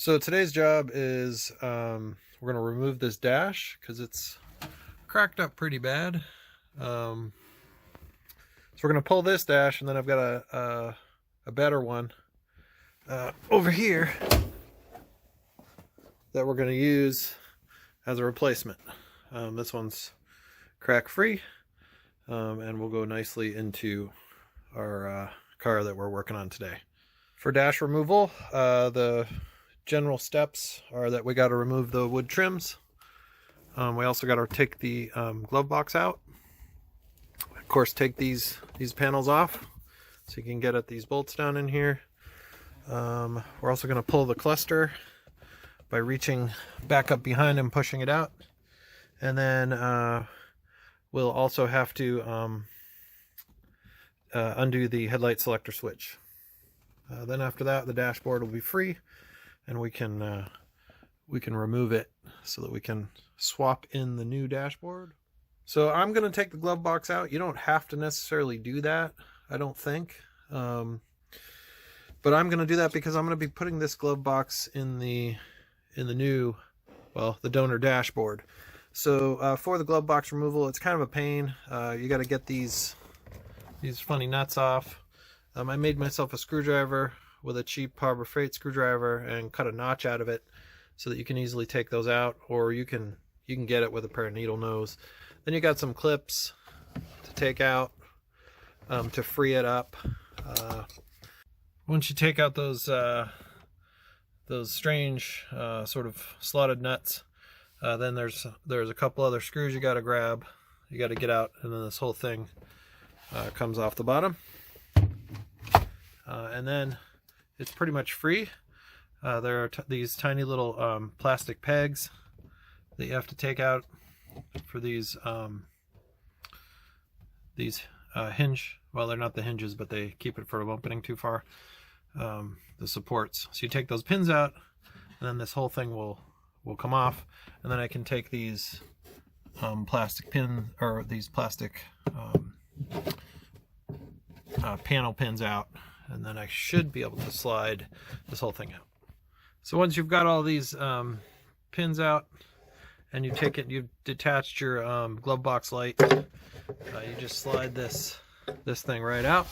So today's job is we're going to remove this dash because it's cracked up pretty bad. So we're going to pull this dash, and then I've got a better one over here that we're going to use as a replacement. This one's crack free, and will go nicely into our car that we're working on today. For dash removal, the general steps are that we got to remove the wood trims. We also got to take the glove box out. Of course, take these panels off so you can get at these bolts down in here. We're also going to pull the cluster by reaching back up behind and pushing it out. And then we'll also have to undo the headlight selector switch. Then after that, the dashboard will be free, and we can remove it so that we can swap in the new dashboard. So I'm going to take the glove box out. You don't have to necessarily do that, I don't think. But I'm going to do that because I'm going to be putting this glove box in the new, well, the donor dashboard. So for the glove box removal, it's kind of a pain. You got to get these funny nuts off. I made myself a screwdriver with a cheap Harbor Freight screwdriver and cut a notch out of it so that you can easily take those out, or you can get it with a pair of needle nose. Then you got some clips to take out to free it up. Once you take out those strange sort of slotted nuts, then there's a couple other screws you got to grab. You got to get out, and then this whole thing comes off the bottom. And then it's pretty much free. There are these tiny little plastic pegs that you have to take out for these hinge. Well, they're not the hinges, but they keep it from opening too far. The supports. So you take those pins out, and then this whole thing will come off, and then I can take these plastic pin, or these plastic panel pins out, and then I should be able to slide this whole thing out. So once you've got all these pins out, and you've detached your glove box light, you just slide this thing right out,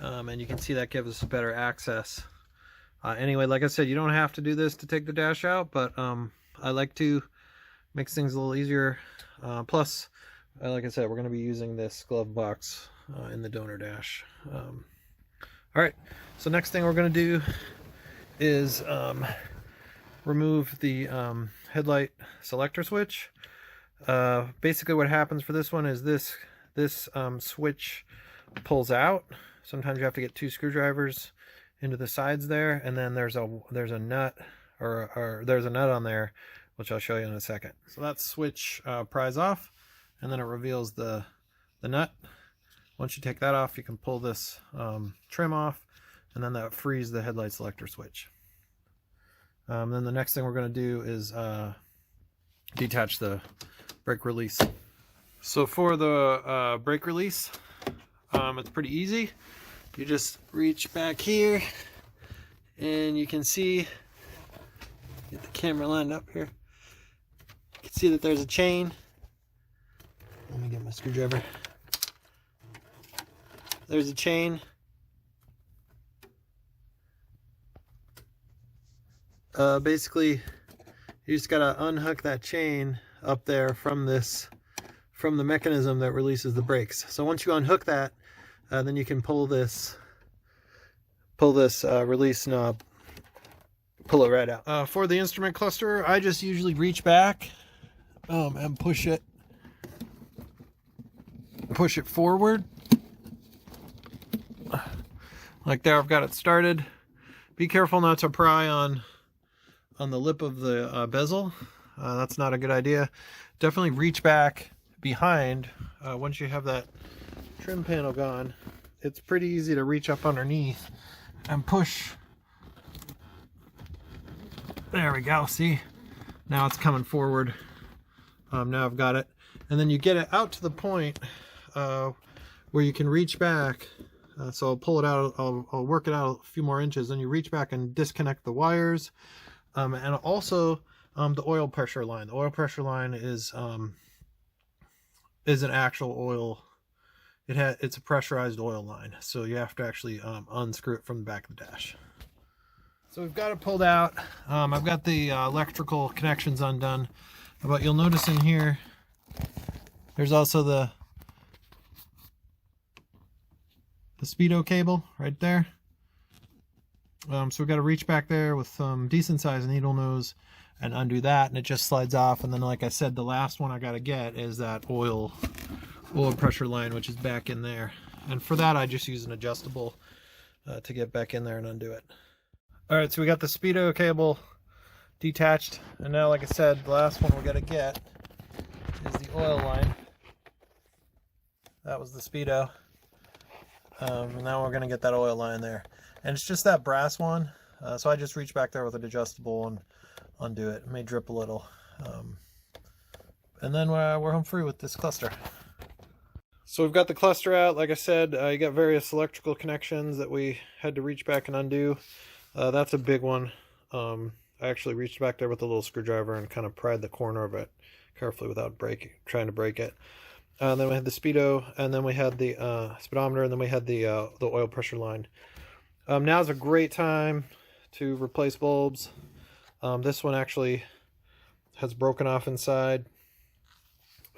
and you can see that gives us better access. Anyway, like I said, you don't have to do this to take the dash out, but I like to make things a little easier. Plus, like I said, we're going to be using this glove box in the donor dash. Alright, so next thing we're going to do is remove the headlight selector switch. Basically what happens for this one is this switch pulls out. Sometimes you have to get two screwdrivers into the sides there, and then there's a nut or there's a nut on there, which I'll show you in a second. So that switch pries off, and then it reveals the nut. Once you take that off, you can pull this trim off, and then that frees the headlight selector switch. Then the next thing we're going to do is detach the brake release. So for the brake release, it's pretty easy. You just reach back here, and you can see, get the camera lined up here, you can see that there's a chain. Let me get my screwdriver. There's a chain. Basically, you just gotta unhook that chain up there from the mechanism that releases the brakes. So once you unhook that, then you can pull this release knob, pull it right out. For the instrument cluster, I just usually reach back and push it forward. Like there, I've got it started. Be careful not to pry on the lip of the bezel. That's not a good idea. Definitely reach back behind. Once you have that trim panel gone, it's pretty easy to reach up underneath and push. There we go. See? Now it's coming forward. Now I've got it. And then you get it out to the point where you can reach back So I'll pull it out, I'll work it out a few more inches, then you reach back and disconnect the wires. And also the oil pressure line. The oil pressure line is an actual oil. It's a pressurized oil line, so you have to actually unscrew it from the back of the dash. So we've got it pulled out. I've got the electrical connections undone, but you'll notice in here there's also the speedo cable right there. So we've got to reach back there with some decent sized needle nose and undo that, and it just slides off. And then, like I said, the last one I got to get is that oil pressure line, which is back in there. And for that, I just use an adjustable to get back in there and undo it. All right, so we got the speedo cable detached, and now, like I said, the last one we got to get is the oil line. That was the speedo. And now we're going to get that oil line there. And it's just that brass one. So I just reach back there with an adjustable and undo it. It may drip a little. And then we're home free with this cluster. So we've got the cluster out. Like I said, you got various electrical connections that we had to reach back and undo. That's a big one. I actually reached back there with a little screwdriver and kind of pried the corner of it carefully without trying to break it. And then we had the speedo, and then we had the speedometer, and then we had the oil pressure line. Now's a great time to replace bulbs. This one actually has broken off inside,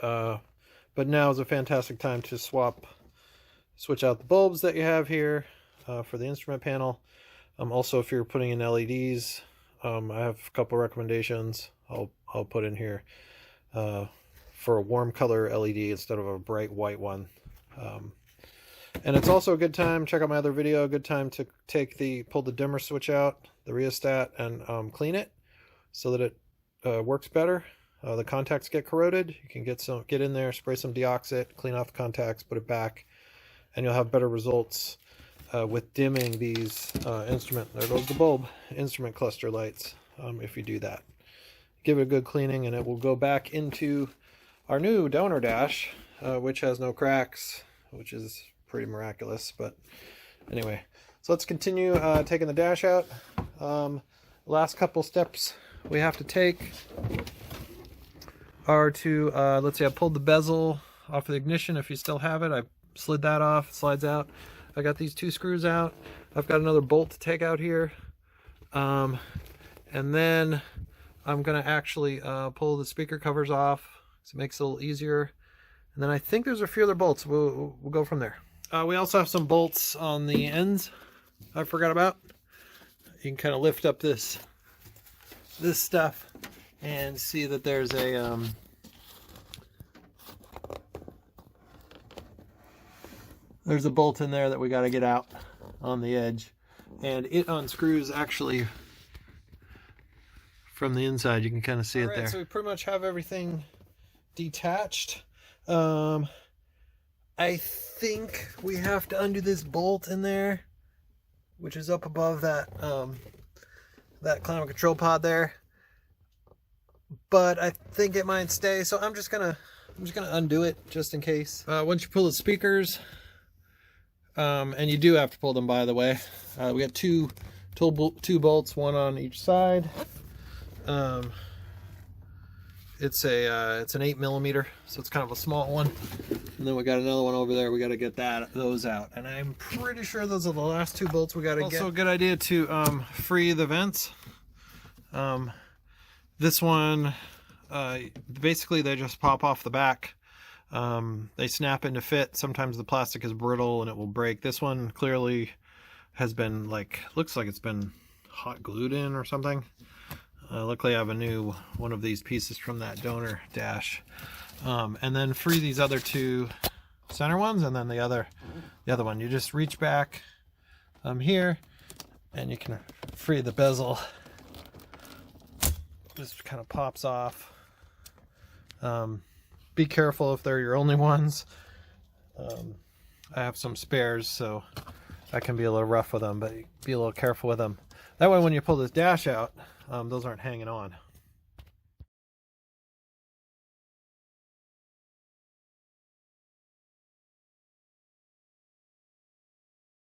but now is a fantastic time to switch out the bulbs that you have here for the instrument panel. Also, if you're putting in LEDs, I have a couple recommendations I'll put in here. For a warm color LED instead of a bright white one. And it's also a good time, check out my other video, a good time to pull the dimmer switch out, the rheostat, and clean it so that it works better. The contacts get corroded. You can get in there, spray some deoxit, clean off the contacts, put it back, and you'll have better results with dimming these there goes the bulb, instrument cluster lights, if you do that. Give it a good cleaning, and it will go back into our new donor dash, which has no cracks, which is pretty miraculous. But anyway, so let's continue taking the dash out. Last couple steps we have to take are to, let's see, I pulled the bezel off the ignition. If you still have it, I slid that off, it slides out. I got these 2 screws out. I've got another bolt to take out here. And then I'm going to actually pull the speaker covers off. So it makes it a little easier. And then I think there's a few other bolts. We'll go from there. We also have some bolts on the ends I forgot about. You can kind of lift up this stuff and see that there's a bolt in there that we got to get out on the edge. And it unscrews actually from the inside. You can kind of see it there. So we pretty much have everything detached. I think we have to undo this bolt in there, which is up above that that climate control pod there, but I think it might stay, so I'm just gonna undo it just in case. Once you pull the speakers, and you do have to pull them, by the way, we got two bolts, one on each side. It's an 8mm, so it's kind of a small one. And then we got another one over there. We got to get those out. And I'm pretty sure those are the last 2 bolts we got to get. Also a good idea to free the vents. This one, basically they just pop off the back. They snap into fit. Sometimes the plastic is brittle and it will break. This one clearly has been looks like it's been hot glued in or something. Luckily I have a new one of these pieces from that donor dash. And then free these other 2 center ones, and then the other one. You just reach back here and you can free the bezel. Just kind of pops off. Be careful if they're your only ones. I have some spares, so I can be a little rough with them, but be a little careful with them. That way when you pull this dash out, those aren't hanging on.